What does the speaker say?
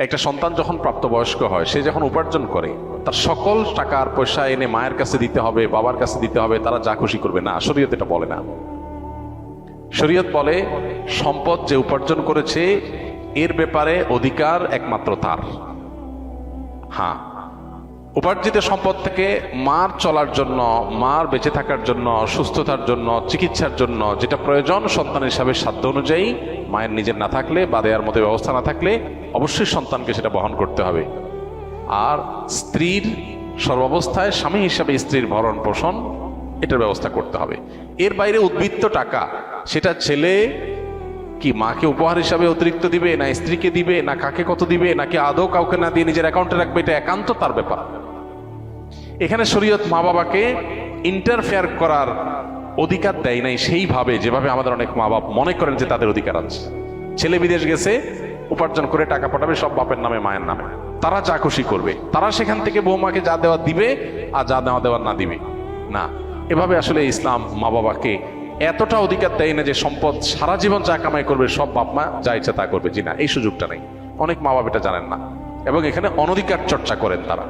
একটা সন্তান যখন প্রাপ্তবয়স্ক হয়, সে যখন উপার্জন করে, তার সকল টাকা আর পয়সা এনে মায়ের কাছে দিতে হবে, বাবার কাছে দিতে হবে, তারা যা খুশি করবে না। শরীয়ত এটা বলে না। শরীয়ত বলে সম্পদ যে উপার্জন করেছে এর ব্যাপারে অধিকার একমাত্র তার। হ্যাঁ, উপার্জিত সম্পদ থেকে মার চলার জন্য, মার বেঁচে থাকার জন্য, সুস্থতার জন্য, চিকিৎসার জন্য যেটা প্রয়োজন সন্তান হিসাবে সাধ্য অনুযায়ী, মায়ের নিজের না থাকলে বা দেওয়ার মতো ব্যবস্থা না থাকলে অবশ্যই সন্তানকে সেটা বহন করতে হবে। আর স্ত্রীর সর্বাবস্থায় স্বামী হিসাবে স্ত্রীর ভরণ পোষণ এটার ব্যবস্থা করতে হবে। এর বাইরে উদ্বৃত্ত টাকা সেটা ছেলে কি মাকে উপহার হিসাবে অতিরিক্ত দিবে, না স্ত্রীকে দিবে, না কাকে কত দিবে, নাকি আদৌ কাউকে না দিয়ে নিজের অ্যাকাউন্টে রাখবে, এটা একান্ত তার ব্যাপার। এখানে শরীয়ত মা বাবাকে ইন্টারফেয়ার করার অধিকার দেয় নাই সেইভাবে যেভাবে আমাদের অনেক মা বাবা মনে করেন যে তাদের অধিকার আছে। ছেলে বিদেশ গেছে, উপার্জন করে টাকা পাঠাবে সব বাপের নামে মায়ের নামে, তারা যা খুশি করবে, তারা সেখান থেকে বৌমাকে যা দেওয়া দিবে আর যা নেওয়া দেওয়ার না দিবে না। এভাবে আসলে ইসলাম মা বাবাকে এতটা অধিকার দেয় না যে সম্পদ সারা জীবন যা কামাই করবে সব বাপ মা যা ইচ্ছা তা করবে। জি না, এই সুযোগটা নেই। অনেক মা বাবা এটা জানেন না এবং এখানে অনধিকার চর্চা করেন তারা।